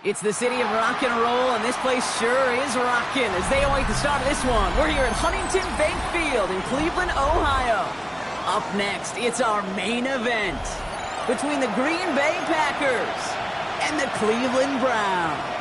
It's the city of rock and roll, and this place sure is rocking as they await the start of this one. We're here at Huntington Bank Field in Cleveland, Ohio. Up next, it's our main event between the Green Bay Packers and the Cleveland Browns.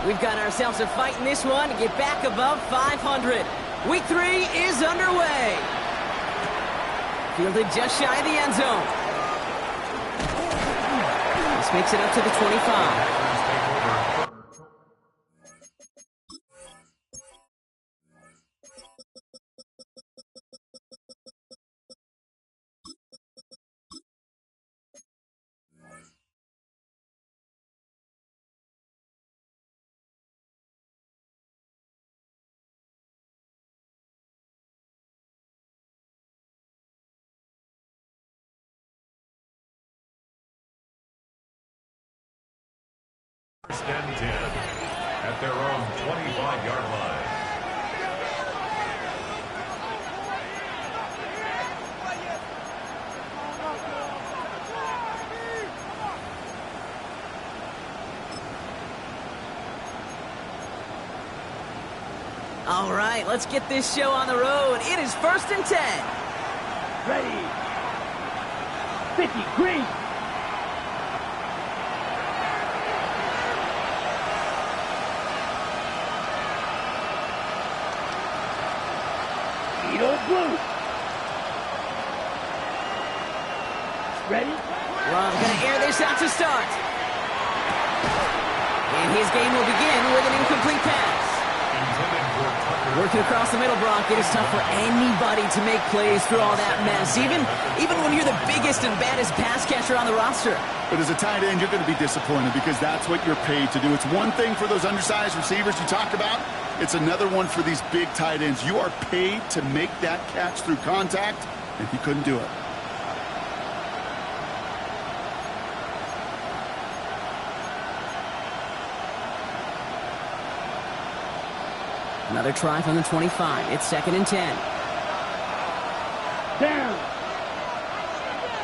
We've got ourselves a fight in this one to get back above 500. Week 3 is underway. Fielded just shy of the end zone. This makes it up to the 25. First and 10 at their own 25-yard line. All right, let's get this show on the road. It is 1st and 10. Ready. 50, green. Blue. Ready? Love gonna air this out to start. And his game will begin with an incomplete pass. Working across the middle, Brock, it is tough for anybody to make plays through all that mess, even when you're the biggest and baddest pass catcher on the roster. But as a tight end, you're going to be disappointed because that's what you're paid to do. It's one thing for those undersized receivers you talk about. It's another one for these big tight ends. You are paid to make that catch through contact, and he couldn't do it. Another try from the 25. It's 2nd and 10. Down.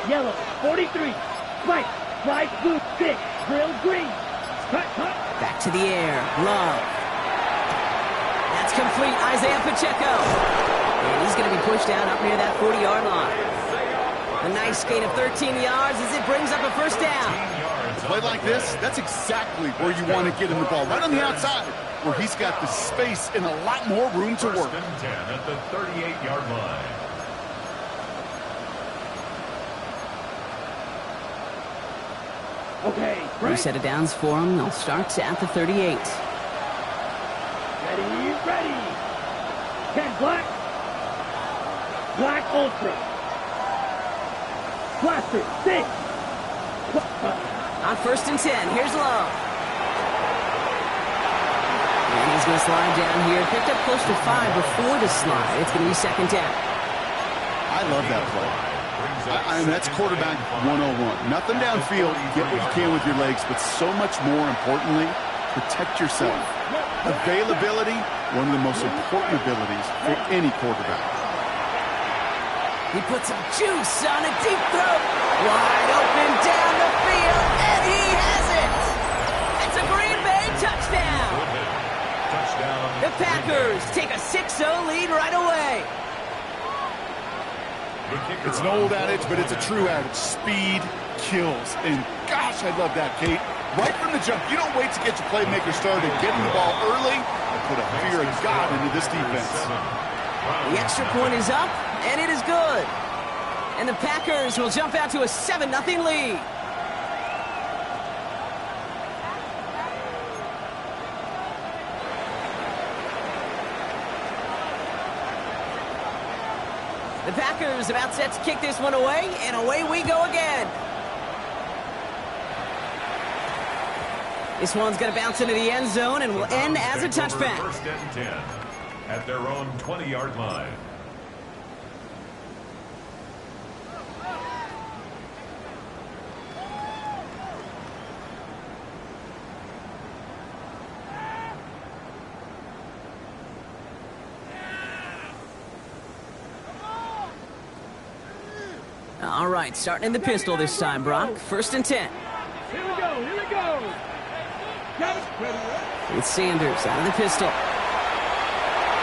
Yellow, 43. White, bright blue, 6. Grill, green. Cut. Back to the air. Love. That's complete. Isaiah Pacheco. And he's going to be pushed down up near that 40-yard line. A nice gain of 13 yards as it brings up a first down. A play like this, that's exactly where you want to get him the ball. Right on the outside, where he's got the space and a lot more room to work. 1st and 10 at the 38-yard line. Okay, Reset of downs for him. They'll start at the 38. Ready. 10 black. Black Ultra. Blaster, 6. On 1st and 10, here's Love. And he's going to slide down here. Picked up close to 5 before the slide. It's going to be 2nd down. I love that play. I mean, that's quarterback 101. Nothing downfield. Get what you can with your legs, but so much more importantly, protect yourself. Availability, one of the most important abilities for any quarterback. He puts some juice on a deep throw. Wide open down the field, and he has it. It's a Green Bay touchdown. The Packers take a 6-0 lead right away. It's an old adage, but it's a true adage. Speed kills. And gosh, I love that, Kate. Right from the jump, you don't wait to get your playmaker started. Getting the ball early and put a fear of God into this defense. The extra point is up, and it is good. And the Packers will jump out to a 7-0 lead. The Packers about set to kick this one away, and away we go again. This one's going to bounce into the end zone and will end as a touchback. 1st and 10 at their own 20-yard line. All right, starting in the pistol this time, Brock. 1st and 10. Here we go, here we go. Got it. It's Sanders out of the pistol.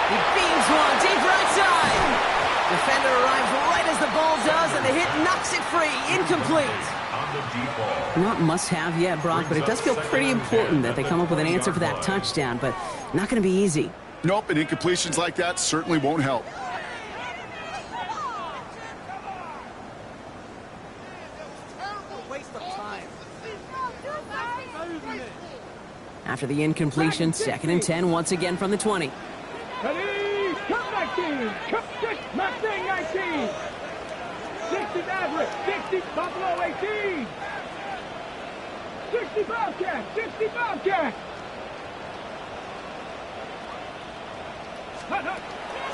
He beams one deep right side. Defender arrives right as the ball does, and the hit knocks it free. Incomplete. Not must-have yet, Brock, but it does feel pretty important that they come up with an answer for that touchdown, but not going to be easy. Nope, and incompletions like that certainly won't help. After the incompletion, 2nd and 10 once again from the 20. Ready, cut 19, cut 6, Mustang 19. 60 Maverick, 60 Buffalo 18. 60 Bobcat, 60 Bobcat.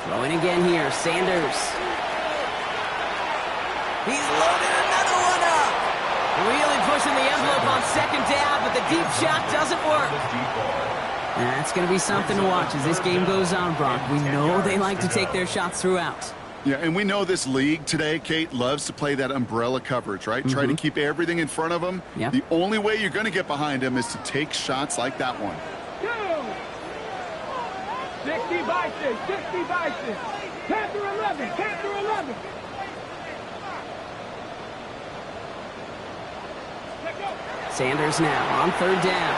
Throwing again here, Sanders. He's loaded another one up. Really pushing the envelope on 2nd down, but the deep shot doesn't work. That's going to be something to watch as this game goes on, Brock. We know they like to take their shots throughout. Yeah, and we know this league today, Kate, loves to play that umbrella coverage, right? Try to keep everything in front of them. Yep. The only way you're going to get behind them is to take shots like that one. 60 Bison, 60 Bison. Panther 11, Panther 11. Sanders now on 3rd down.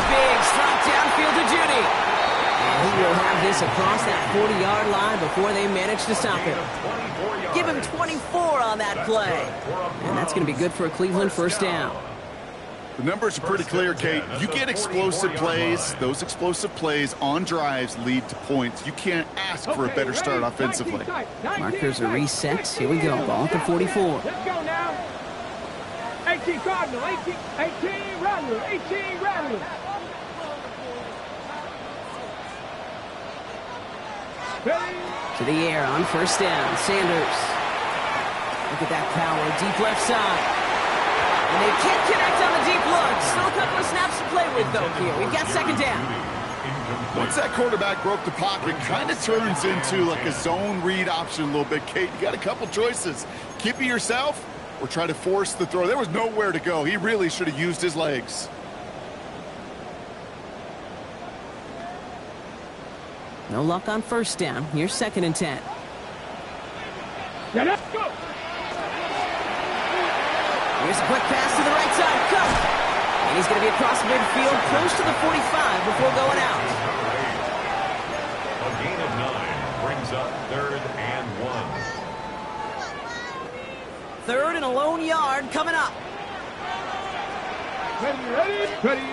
Big strike downfield to Judy. And he will have this across that 40-yard line before they manage to stop him. Give him 24 on that play. And that's going to be good for a Cleveland 1st down. The numbers are pretty clear, Kate. You get explosive plays. Those explosive plays on drives lead to points. You can't ask for a better start offensively. Markers are reset. Here we go. Ball at the 44. Let's go now. 18 Cardinal, 18 Rattler, 18 Rattler. To the air on 1st down. Sanders. Look at that power. Deep left side. And they can't connect on the deep look. Still a couple of snaps to play with, though, here. We've got 2nd down. Once that quarterback broke the pocket, kind of turns into like a zone read option a little bit, Kate. You got a couple choices. Keep it yourself or try to force the throw. There was nowhere to go. He really should have used his legs. No luck on 1st down. Here's 2nd and 10. Let's go. Here's a quick pass to the right side. Cut. And he's going to be across midfield, close to the 45 before going out. A gain of 9 brings up 3rd and 1. 3rd and a lone yard coming up. Ready.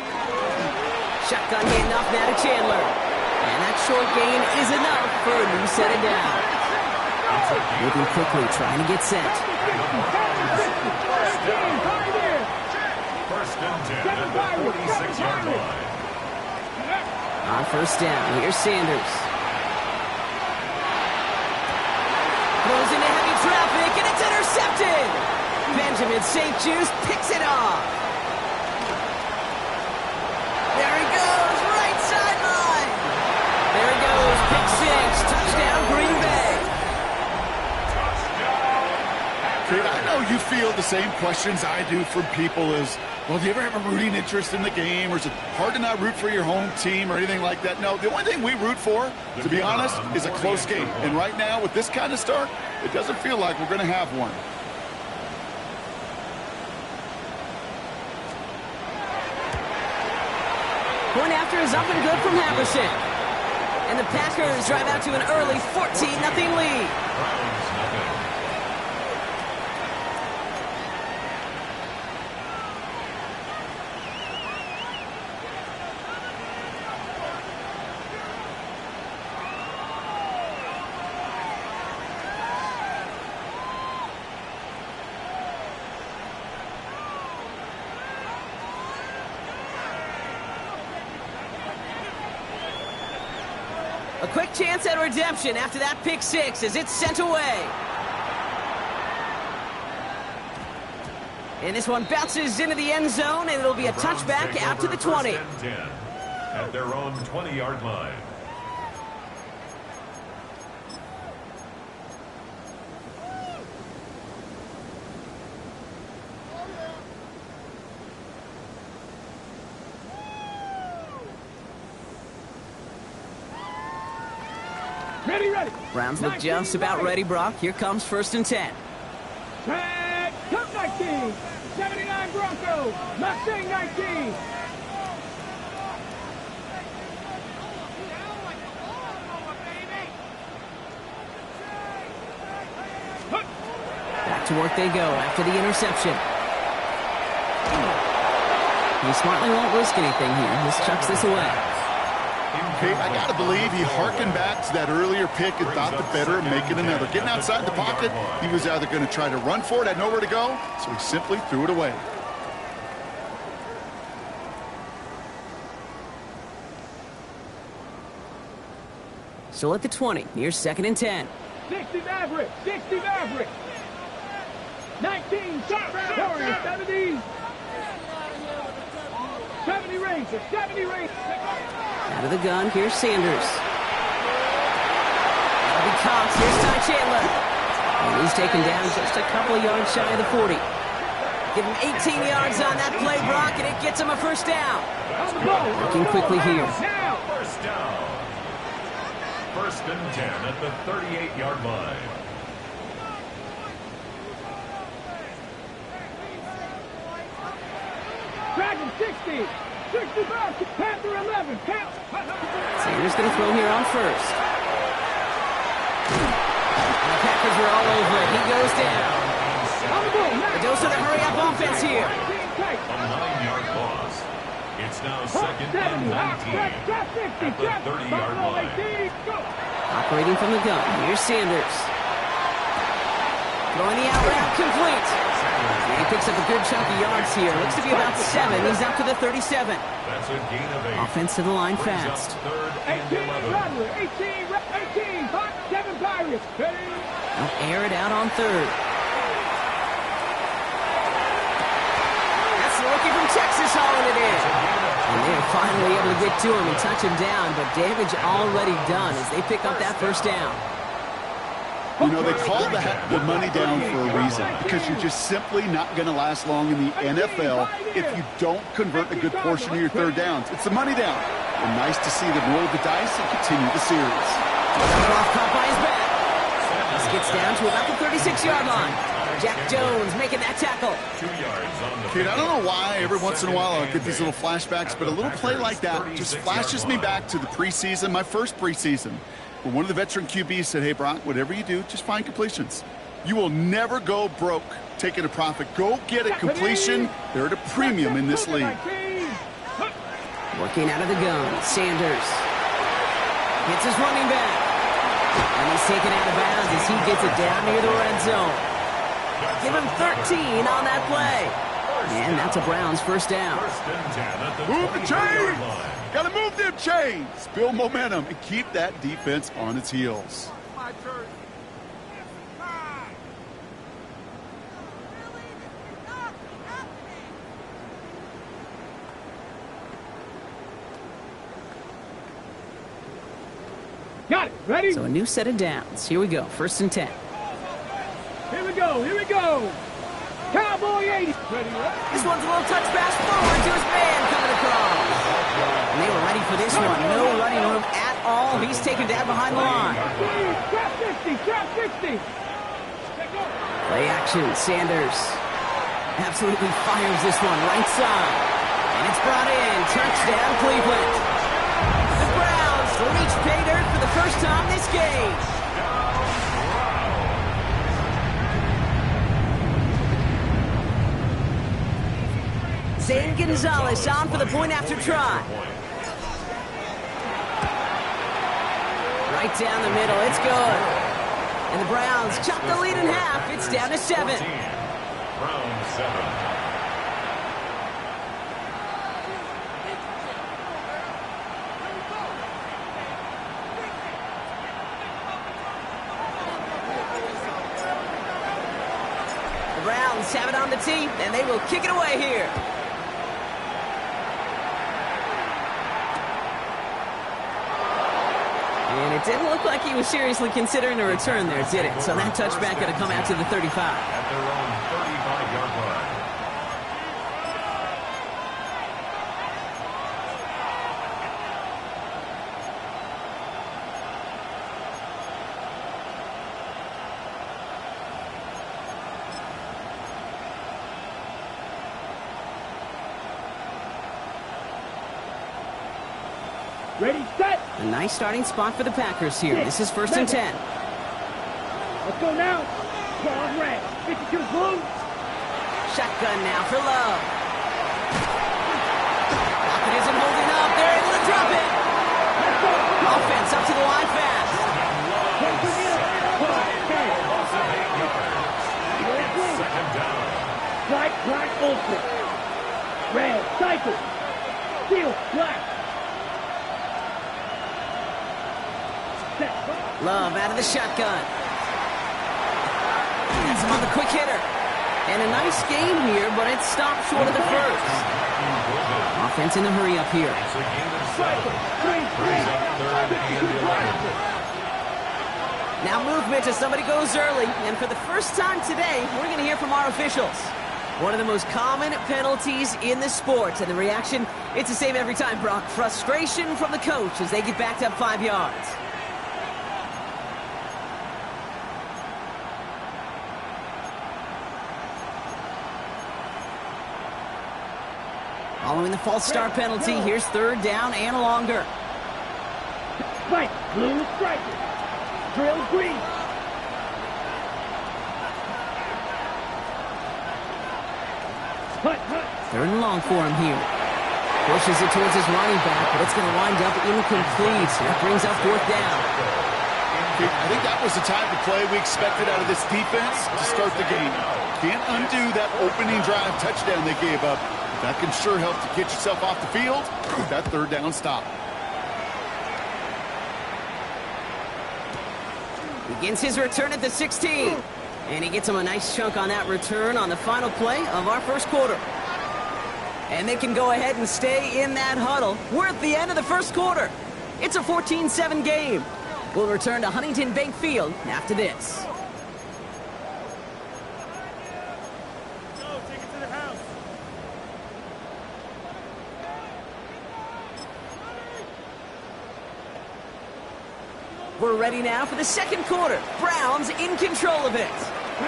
Shotgun handoff now to Chandler. And that short gain is enough for a new set of down. Moving quickly, trying to get set. 1st and 10 at the 46-yard line. On 1st down, here's Sanders. Throws into heavy traffic, and it's intercepted. Benjamin St. Juste picks it off. There he goes, right sideline. There he goes, pick 6, touchdown Green Bay. Kate, I know you feel the same questions I do from people as, well, do you ever have a rooting interest in the game, or is it hard to not root for your home team or anything like that? No, the only thing we root for, to be honest, is a close game. And right now, with this kind of start, it doesn't feel like we're going to have one. Point after is up and good from Halverson. And the Packers drive out to an early 14-0 lead. A quick chance at redemption after that pick 6 as it's sent away. And this one bounces into the end zone, and it'll be a touchback out to the 20. 1st and 10 at their own 20-yard line. Ready, ready. Browns look just about ready, Brock. Here comes 1st and 10. Track, come 19. 79 Broncos. Mustang 19. Back to work they go after the interception. He smartly won't risk anything here. Just chucks this away. Hey, I got to believe he harkened back to that earlier pick and thought the better of making another. Getting outside the pocket, he was either going to try to run for it, had nowhere to go, so he simply threw it away. Still at the 20. Here's 2nd and 10. 60 Maverick. 60 Maverick. 19 Warriors. 70. 70 Rangers. 70 Rangers. Out of the gun, here's Sanders. That'll be Cox. Here's Ty Chandler. And he's taken down just a couple of yards shy of the 40. Give him 18 yards on that play, Brock, and it gets him a 1st down. Working quickly here. First down. 1st and 10 at the 38-yard line. Dragon 60. 65. Panther 11. Sanders going to throw here on 1st. And the Packers are all over it. He goes down. A dose of the hurry-up offense here. A 9-yard loss. It's now 2nd and 19 at the 30-yard line. Operating from the gun. Here's Sanders. Throwing the out route complete. And he picks up a good chunk of yards here. Looks to be about 7. He's up to the 37. That's a gain of 8. Offense to the line fast. 3rd and 11. 18, 7 Pirates. They'll air it out on 3rd. That's the rookie from Texas hauling it in. And they're finally able to get to him and touch him down, but damage already done as they pick up that 1st down. You know, they call that the money down for a reason, because you're just simply not going to last long in the NFL if you don't convert a good portion of your 3rd downs. It's the money down. And nice to see them roll the dice and continue the series. Off caught by his back. This gets down to about the 36-yard line. Jack Jones making that tackle. 2 yards on the Kid, I don't know why every once in a while I get these little flashbacks, but a little play like that just flashes me back to the preseason, my first preseason, where one of the veteran QBs said, hey, Brock, whatever you do, just find completions. You will never go broke taking a profit. Go get a completion. They're at a premium in this league. Working out of the gun, Sanders hits his running back. And he's taken out of bounds as he gets it down near the red zone. Give him 13 on that play. And that's a Browns 1st down. Move the chains! Gotta move them chains! Build momentum and keep that defense on its heels. Got it. Ready? So a new set of downs. Here we go. 1st and 10. Here we go. Here we go. Cowboy 80. Ready, This one's a little touch pass forward to his man coming across. And they were ready for this one. No running room at all. He's taken down behind the line. Trap 60. Trap 60. Play action. Sanders absolutely fires this one right side. And it's brought in. Touchdown, Cleveland. The Browns reach pay dirt for the 1st time this game. Zane Gonzalez on for the point after try. Right down the middle. It's good. And the Browns chop the lead in half. It's down to 7. Browns 7. The Browns have it on the tee, and they will kick it away here. And it didn't look like he was seriously considering a return there, did it? So that touchback going to come out to the 35. At their own 35-yard line. Ready, set. A nice starting spot for the Packers here. This is 1st and 10. Let's go now. Ball red. 52 blue. Shotgun now for Love. Lockett isn't holding up. They're able to drop it. Offense up to the line fast. Black, ultra. Red, cycle. Steel, black. Love out of the shotgun. That's him on the quick hitter. And a nice game here, but it stopped short of the first. Offense in the hurry up here. Now movement as somebody goes early. And for the first time today, we're going to hear from our officials. One of the most common penalties in the sport. And the reaction, it's the same every time, Brock. Frustration from the coach as they get backed up 5 yards. Following the false start penalty, here's 3rd down and longer. Right, blue striker. Drill green. Hut. 3rd and long for him here. Pushes it towards his running back, but it's going to wind up incomplete. That brings up 4th down. I think that was the type of play we expected out of this defense to start the game. Can't undo that opening drive touchdown they gave up. That can sure help to get yourself off the field with that 3rd down stop. Begins his return at the 16. And he gets him a nice chunk on that return on the final play of our first quarter. And they can go ahead and stay in that huddle. We're at the end of the first quarter. It's a 14-7 game. We'll return to Huntington Bank Field after this. We're ready now for the second quarter. Browns in control of it.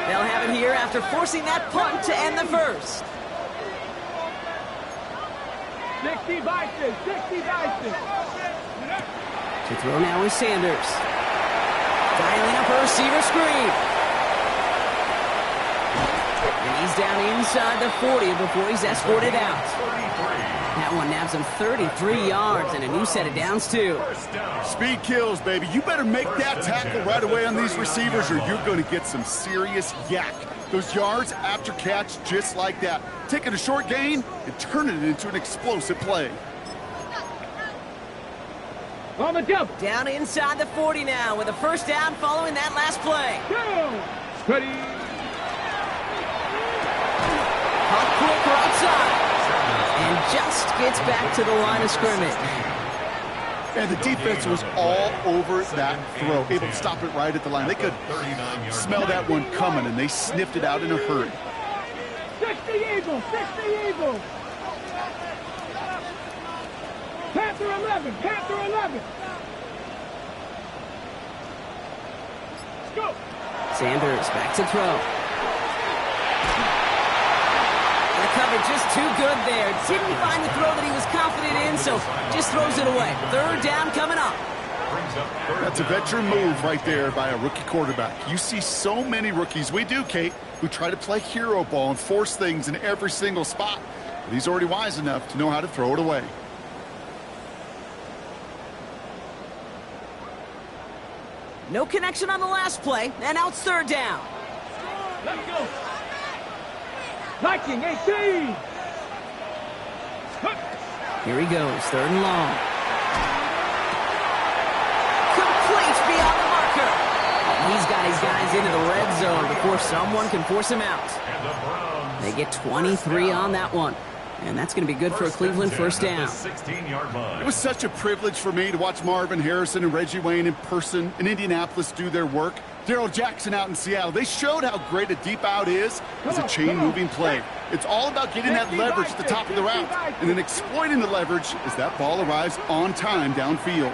They'll have it here after forcing that punt to end the first. 60 Bison. To throw now is Sanders. Dialing up a receiver screen. And he's down inside the 40 before he's escorted out. That one nabs him 33 yards and a new set of downs, too. Speed kills, baby. You better make that tackle right away on these receivers or you're going to get some serious yak. Those yards after catch just like that. Taking a short gain and turning it into an explosive play. On the jump. Down inside the 40 now with a first down following that last play. Ready. Hot quick right side. And just gets back to the line of scrimmage. And the defense was all over that throw, able to stop it right at the line. They could smell that one coming, and they sniffed it out in a hurry. 60 Eagles. Panther 11. Let's go. Sanders back to throw. The cover just too good there. Didn't find the throw that he was confident in, so just throws it away. 3rd down coming up. That's a veteran move right there by a rookie quarterback. You see so many rookies, we do, Kate, who try to play hero ball and force things in every single spot. But he's already wise enough to know how to throw it away. No connection on the last play, and now it's 3rd down. Let's go. Viking 18. Here he goes, 3rd and long. Complete beyond the marker. And he's got his guys into the red zone before someone can force him out. They get 23 on that one. And that's going to be good for a Cleveland first down. It was such a privilege for me to watch Marvin Harrison and Reggie Wayne in person in Indianapolis do their work. Darrell Jackson out in Seattle. They showed how great a deep out is as a chain-moving play. It's all about getting that leverage at the top of the route and then exploiting the leverage as that ball arrives on time downfield.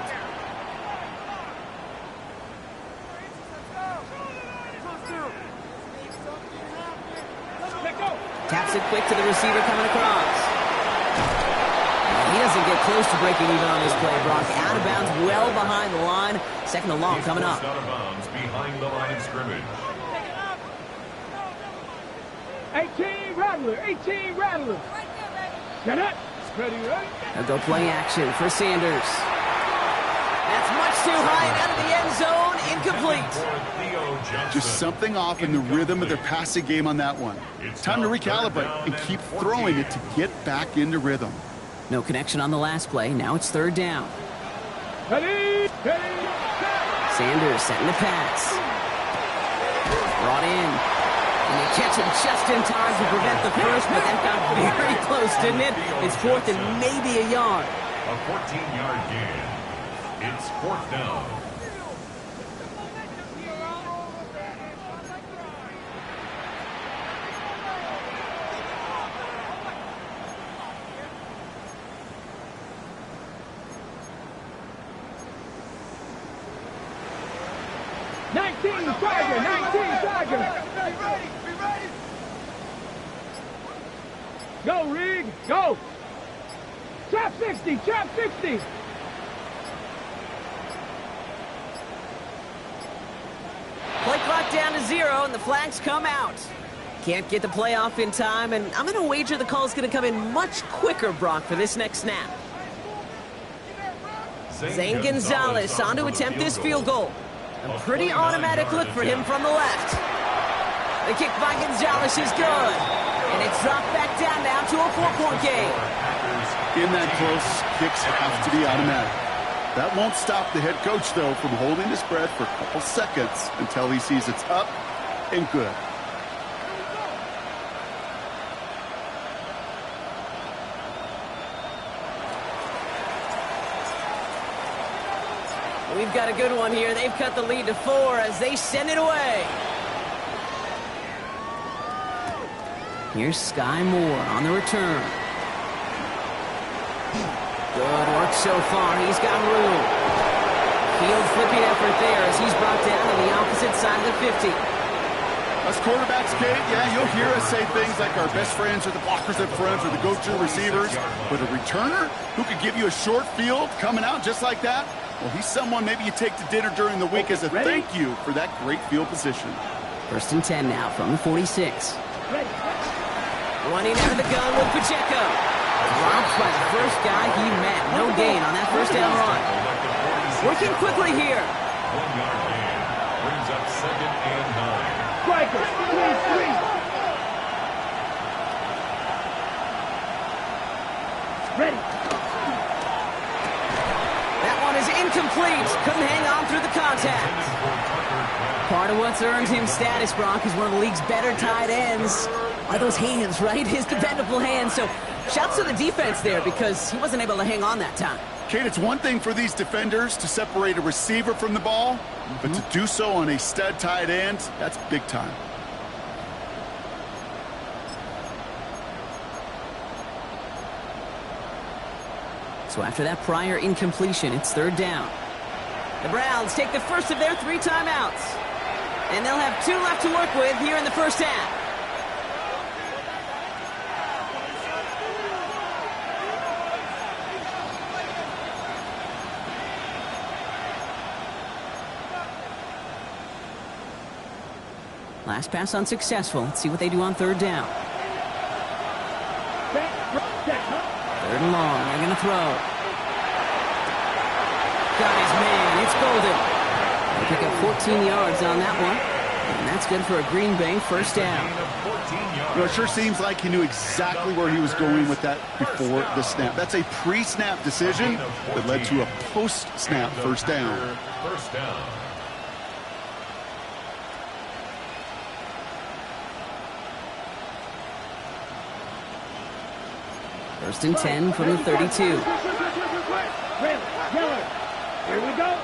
Taps it quick to the receiver coming across. He doesn't get close to breaking even on this play, Brock. Out of bounds, well behind the line. Second and long coming up. Out of bounds behind the line of scrimmage. 18 Rattler, 18 Rattler. Get it. Ready, right? They'll go play action for Sanders. That's much too high and out of the end zone. Incomplete. Just something off in the rhythm of their passing game on that one. Time to recalibrate and keep throwing it to get back into rhythm. No connection on the last play. Now it's third down. Ready, Sanders setting the pass. Brought in. And they catch him just in time to prevent the first, but that got very close, didn't it? It's fourth and maybe a yard. A 14-yard gain. It's fourth down. Tiger, 19 Tiger. Go, Reed, go. Trap 60, trap 60. Play clock down to 0, and the flags come out. Can't get the play off in time, and I'm going to wager the call's going to come in much quicker, Brock, for this next snap. Zane Gonzalez on to attempt this field goal. A pretty automatic look for him from the left. The kick by Gonzalez is good. And it's dropped back down now to a 4-point game. In that close, kicks have to be automatic. That won't stop the head coach, though, from holding his breath for a couple seconds until he sees it's up and good. We've got a good one here. They've cut the lead to 4 as they send it away. Here's Sky Moore on the return. Good work so far. He's got room. Field flipping effort there as he's brought down on the opposite side of the 50. Us quarterbacks, Kate, yeah, you'll hear us say things like our best friends are the blockers up front or the go-to receivers. But a returner who could give you a short field coming out just like that, well, he's someone maybe you take to dinner during the week as a thank you for that great field position. First and 10 now from the 46. Running out of the gun with Pacheco. Drops by the first guy he met. No gain on that first down run. Working quickly here. 1-yard gain. Brings up second and 9. Striker, 3-3. Ready. That one is incomplete. Couldn't hang on through the contact. Part of what's earned him status, Brock, is one of the league's better tight ends. Are those hands, right? His dependable hands. So shouts to the defense there because he wasn't able to hang on that time. Kate, it's one thing for these defenders to separate a receiver from the ball, but to do so on a stud tight end, that's big time. So after that prior incompletion, it's third down. The Browns take the first of their 3 timeouts. And they'll have 2 left to work with here in the first half. Last pass unsuccessful. Let's see what they do on third down. Third and long. They're going to throw. Got his man. It's Golden. They pick up 14 yards on that one. And that's good for a Green Bay first down. You know, it sure seems like he knew exactly where he was going with that before the snap. That's a pre-snap decision that led to a post-snap first down. First down. First and 10 from the 32. Here we go.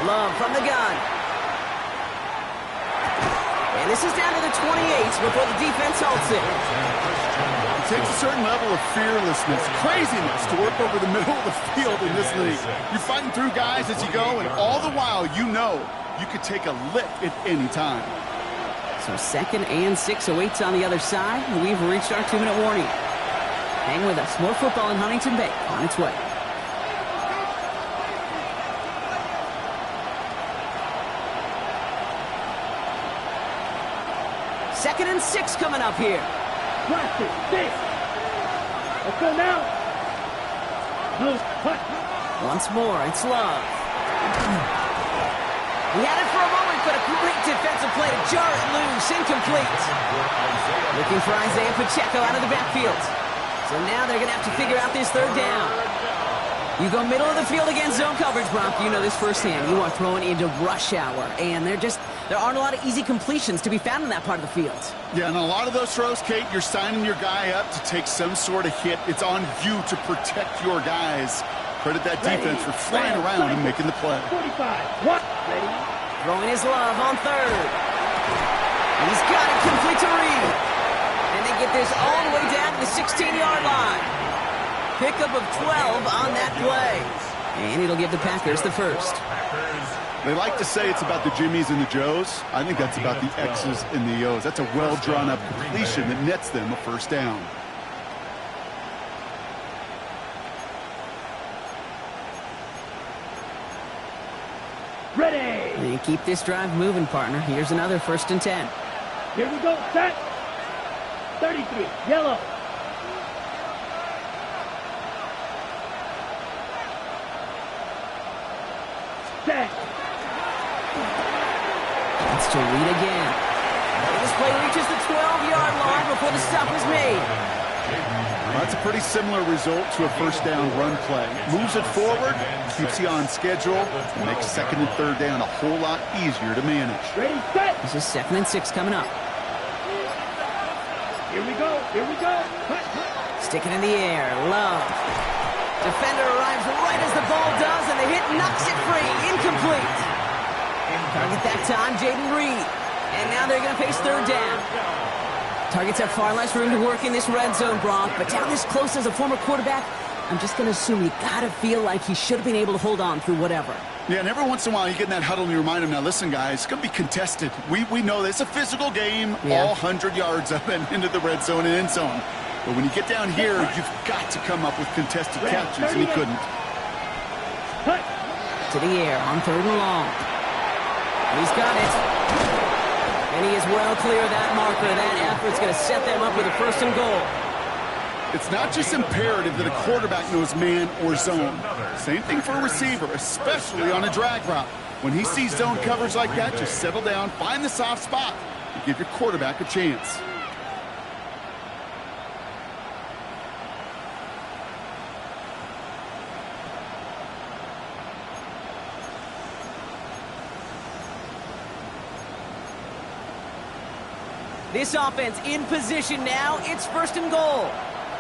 Love from the gun. And this is down to the 28 before the defense halts it. It takes a certain level of fearlessness, craziness to work over the middle of the field in this league. You're fighting through guys as you go, and all the while you know you could take a lick at any time. So So 2nd and 6 awaits on the other side. And we've reached our 2-minute warning. Hang with us. More football in Huntington Bank on its way. Second and 6 coming up here. Blast it. 6. Let's go now. Blue. Cut. Once more, it's Love. He had it for a moment, but a great defensive play to jar it loose. Incomplete. Looking for Isaiah Pacheco out of the backfield. So now they're going to have to figure out this 3rd down. You go middle of the field against zone coverage, Brock. You know this firsthand. You are throwing into rush hour, and there aren't a lot of easy completions to be found in that part of the field. Yeah, and a lot of those throws, Kate, you're signing your guy up to take some sort of hit. It's on you to protect your guys. Credit that defense for flying around and making the play. 45. What? Ready? Throwing his Love on 3rd. He's got it complete to Reed. And they get this all the way down to the 16-yard line. Pickup of 12 on that play. And it'll give the Packers the first. They like to say it's about the Jimmies and the Joes. I think that's about the X's and the O's. That's a well-drawn-up completion that nets them a 1st down. Ready. And keep this drive moving, partner. Here's another 1st and 10. Here we go. Set. 33. Yellow. Set. It's to Reed again. And this play reaches the 12-yard line before the stop is made. That's a pretty similar result to a 1st down run play. Moves it forward, keeps you on schedule, and makes 2nd and 3rd down a whole lot easier to manage. Ready, set. This is 2nd and 6 coming up. Here we go. Here we go. Cut. Sticking in the air. Love. Defender arrives right as the ball does, and the hit knocks it free. Incomplete. Target that time, Jaden Reed. And now they're going to face 3rd down. Targets have far less room to work in this red zone, Brock, but down this close as a former quarterback, I'm just going to assume you got to feel like he should have been able to hold on through whatever. Yeah, and every once in a while you get in that huddle and you remind him, now listen, guys, it's going to be contested. We know this. It's a physical game, all 100 yards up and into the red zone and end zone. But when you get down here, you've got to come up with contested catches, and he couldn't. Cut. To the air on 3rd and long. He's got it. And he is well clear of that marker. That effort's going to set them up with a 1st and goal. It's not just imperative that a quarterback knows man or zone. Same thing for a receiver, especially on a drag route. When he sees zone coverage like that, just settle down, find the soft spot, and give your quarterback a chance. This offense in position now. It's 1st and goal.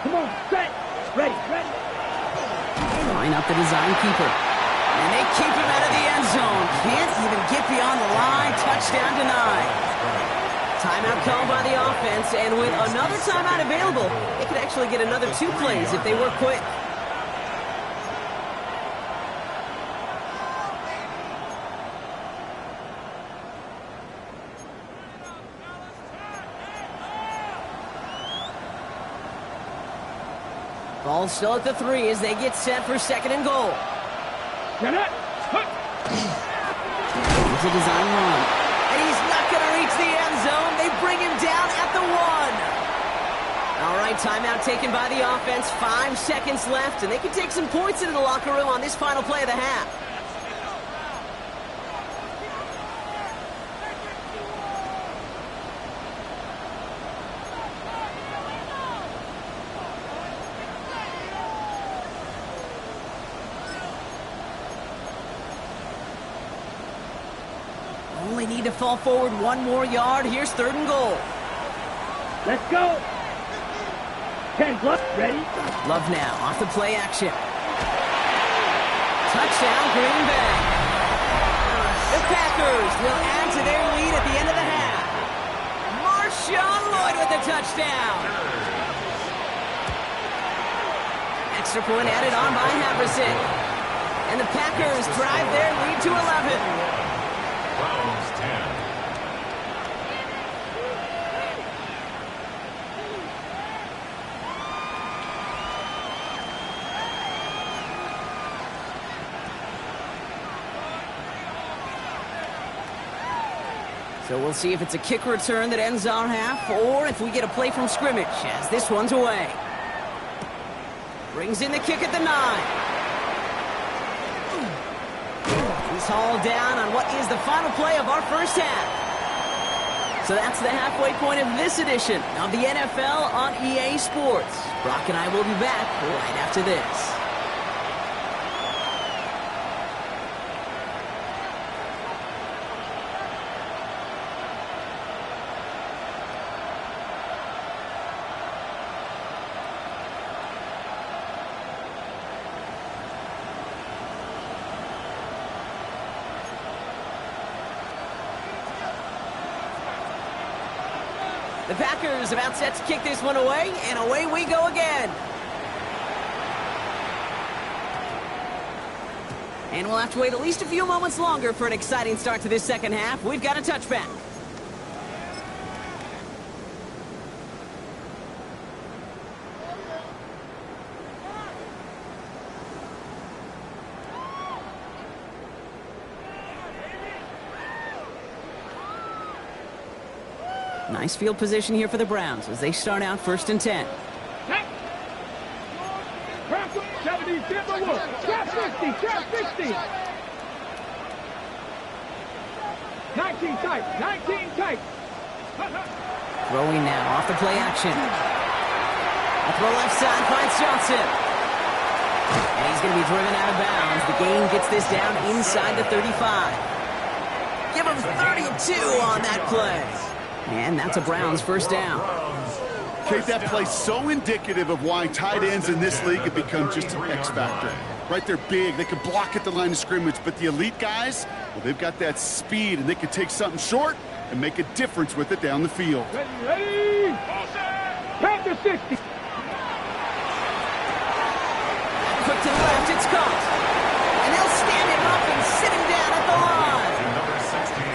Come on, set. Ready, ready. Line up the design keeper. And they keep him out of the end zone. Can't even get beyond the line. Touchdown denied. Timeout called by the offense, and with another timeout available, they could actually get another 2 plays if they work quick. Ball still at the 3 as they get set for 2nd and goal. It's a design run. And he's not going to reach the end zone. They bring him down at the 1. All right, timeout taken by the offense. 5 seconds left, and they can take some points into the locker room on this final play of the half. Only need to fall forward 1 more yard. Here's 3rd and goal. Let's go. 10 plus. Ready? Love now off the play action. Touchdown, Green Bay. The Packers will add to their lead at the end of the half. Marshawn Lloyd with the touchdown. Extra point added on by Haverson. And the Packers drive their lead to 11. Browns 10. So we'll see if it's a kick return that ends our half, or if we get a play from scrimmage, as this one's away. Brings in the kick at the 9. He's hauled down on what is the final play of our first half. So that's the halfway point of this edition of the NFL on EA Sports. Brock and I will be back right after this. The Packers about set to kick this one away, and away we go again. And we'll have to wait at least a few moments longer for an exciting start to this second half. We've got a touchback. Nice field position here for the Browns as they start out 1st and 10. 70, trap 50, trap 50. 19 tight, 19 tight. Throwing now off the play action. Up the left side finds Johnson. And he's going to be driven out of bounds. The gain gets this down inside the 35. Give him 32 on that play. And that's a Browns first down. Kate, that play's so indicative of why tight ends in this league have become just an X factor. Right, they're big, they can block at the line of scrimmage, but the elite guys, well, they've got that speed, and they can take something short and make a difference with it down the field. Ready? Panther 60. Quick to the left, it's caught. And they'll stand him up and sit him down at the line. Number 16,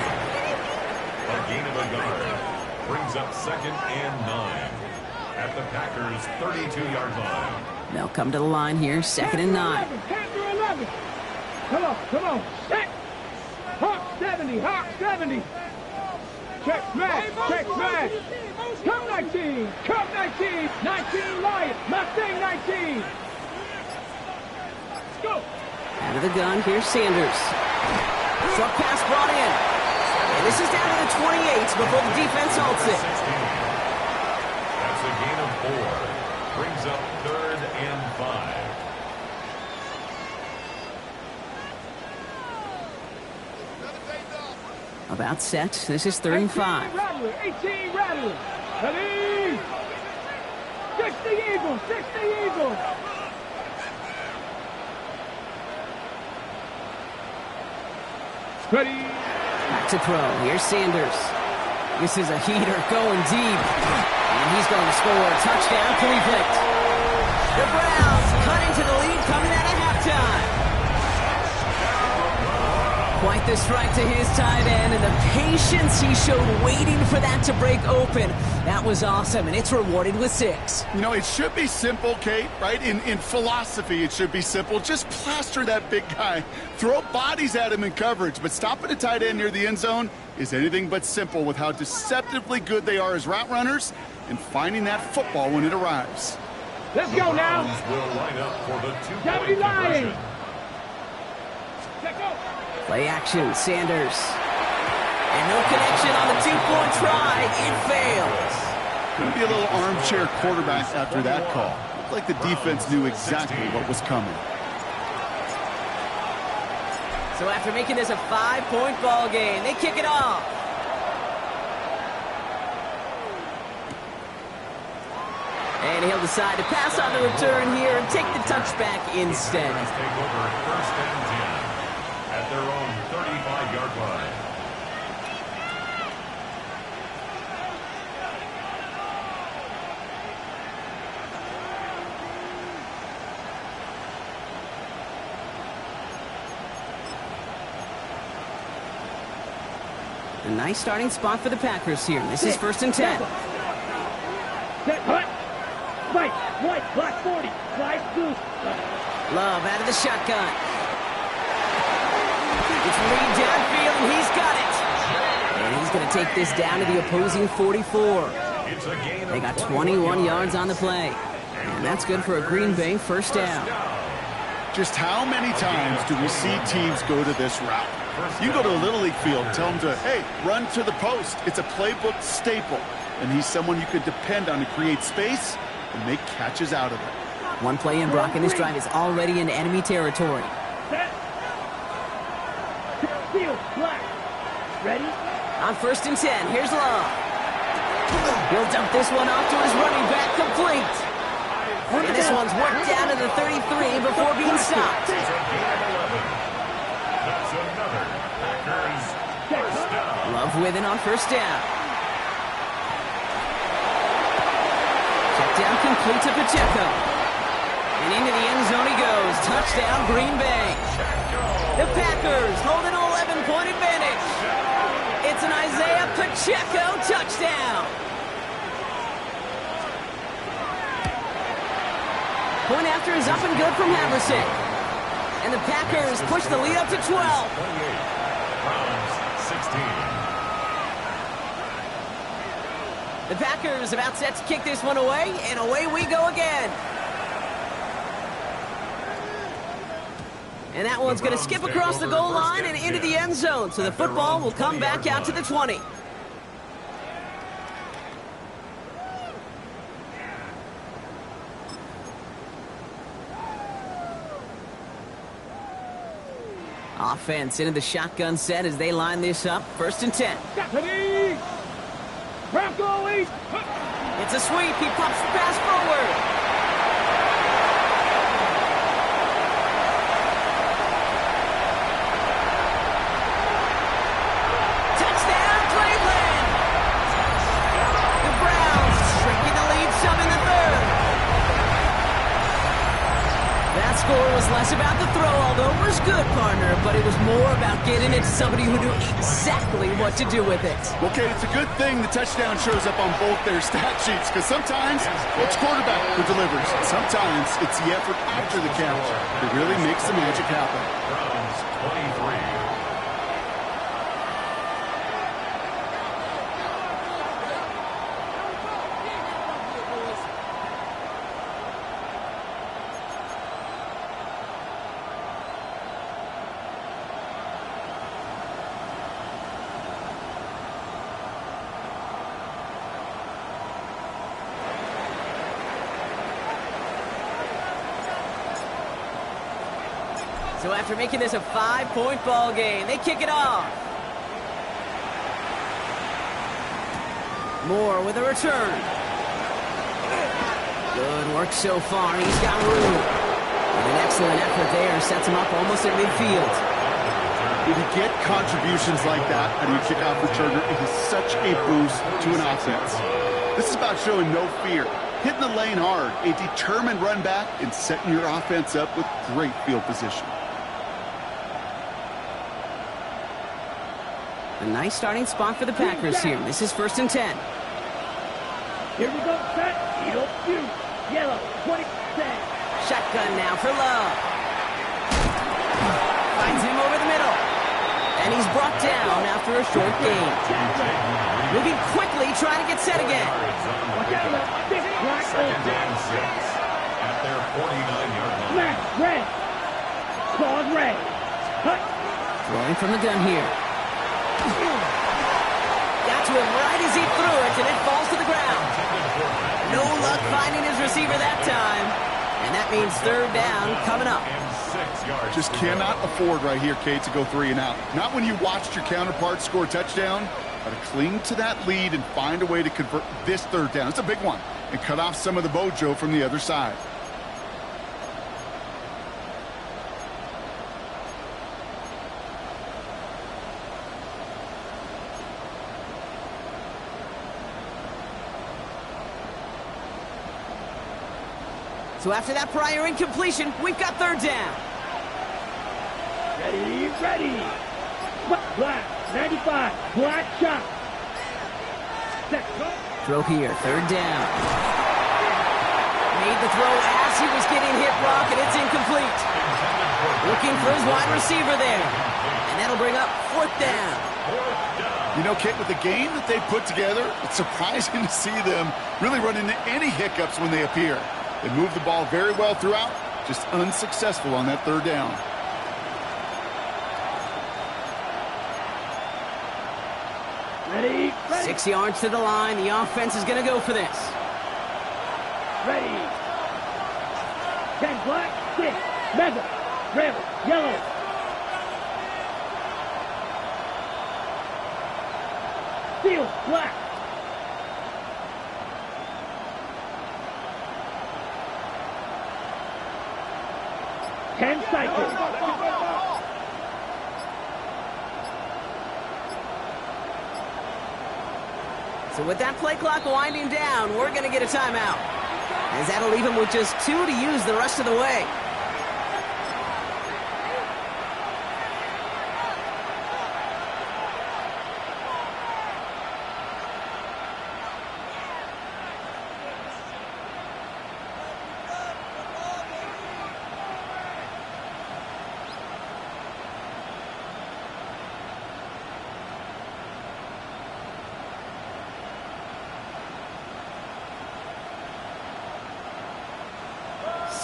a gain of a yard, brings up 2nd and 9 at the Packers' 32-yard line. They'll come to the line here, 2nd and 9. Panther 11. Come on, set. Hawk 70, Hawk 70. Check smash. Come 19, 19 Lion, Mustang 19. Let's go. Out of the gun, here's Sanders. Short pass brought in. And this is down to the 28 before the defense halts it. That's a gain of 4. Brings up 3rd and 5. About set. This is 3rd and 5. 18 Rattler. Ready? 60 Eagles. Ready? Back to throw. Here's Sanders. This is a heater going deep. And he's going to score. Touchdown, Cleveland. The Browns cut into the lead coming out of halftime. Quite the strike to his tight end, and the patience he showed waiting for that to break open. That was awesome, and it's rewarded with 6. You know, it should be simple, Kate, right? In philosophy, it should be simple. Just plaster that big guy. Throw bodies at him in coverage, but stopping a tight end near the end zone is anything but simple with how deceptively good they are as route runners and finding that football when it arrives. Let's go now. Will line up for the 2-point conversion. Play action, Sanders. And no connection on the 2-point try. It fails. Going to be a little armchair quarterback after that call. Looked like the defense knew exactly what was coming. So after making this a 5-point ball game, they kick it off. And he'll decide to pass on the return here and take the touchback instead. Take over 1st and 10 at their own 35-yard line. A nice starting spot for the Packers here. This is 1st and 10. White, black 40, white goose. Love out of the shotgun. It's Reed downfield, and he's got it. And he's going to take this down to the opposing 44. They got 21 yards on the play. And that's good for a Green Bay first down. Just how many times do we see teams go to this route? You go to a Little League field, tell them to, hey, run to the post. It's a playbook staple. And he's someone you could depend on to create space and make catches out of it. One play in, Brock, and this drive is already in enemy territory. Set. Field, black. Ready? On 1st and 10, here's Love. He'll dump this one off to his running back, complete. And this one's worked down to the 33 before being stopped. That's another Packers first down. Love with it on 1st down. Check down complete to Pacheco. And into the end zone he goes. Touchdown, Green Bay. The Packers hold an 11-point advantage. It's an Isaiah Pacheco touchdown. Point after is up and good from Haverson. And the Packers push the lead up to 12. 28. Browns 16. The Packers about set to kick this one away, and away we go again. And that one's going to skip across the goal line and into the end zone, so the football will come back out to the 20. Offense into the shotgun set as they line this up. 1st and 10. Stephanie! Bronco East! It's a sweep. He pops the pass forward. Touchdown, Cleveland! The Browns shrinking the lead some in the 3rd. That score was less about the throw, although it was good, partner, but it was more about getting it to somebody who knew exactly what to do with it. Okay, it's a good thing the touchdown shows up on both their stat sheets, because sometimes it's quarterback who delivers. Sometimes it's the effort after the catch that really makes the magic happen. Browns 23. So after making this a 5-point ball game, they kick it off. Moore with a return. Good work so far. He's got room. And an excellent effort there sets him up almost at midfield. When you get contributions like that out of your kickoff returner, it is such a boost to an offense. This is about showing no fear, hitting the lane hard, a determined run back, and setting your offense up with great field position. A nice starting spot for the Packers here. This is 1st and 10. Here we go, set. Heel, shoot. Yellow, 20%. Shotgun now for Love. Finds him over the middle. And he's brought down after a short gain. Moving quickly, trying to get set again. Watch out, Love. Big black Second over. and 6 at their 49-yard line. Smash, red. Claws red. Cut. Throwing from the gun here. Got to him right as he threw it, and it falls to the ground. No luck finding his receiver that time. And that means 3rd down coming up. And 6 yards. Just cannot afford right here, Kate, to go 3 and out. Not when you watched your counterpart score a touchdown. Got to cling to that lead and find a way to convert this 3rd down. It's a big one. And cut off some of the mojo from the other side. So after that prior incompletion, we've got 3rd down. Ready, ready. Black, 95. Black shot. Set, go. Throw here, 3rd down. Made the throw as he was getting hit, Brock, and it's incomplete. Looking for his wide receiver there. And that'll bring up 4th down. 4th down. You know, Kit, with the game that they put together, it's surprising to see them really run into any hiccups when they appear. They move the ball very well throughout, just unsuccessful on that third down. Ready. 6 yards to the line. The offense is going to go for this. Ready. 10 black, 6, mega, red, yellow. Steel, black. Ten cycles. So with that play clock winding down, we're going to get a timeout, as that'll leave him with just 2 to use the rest of the way.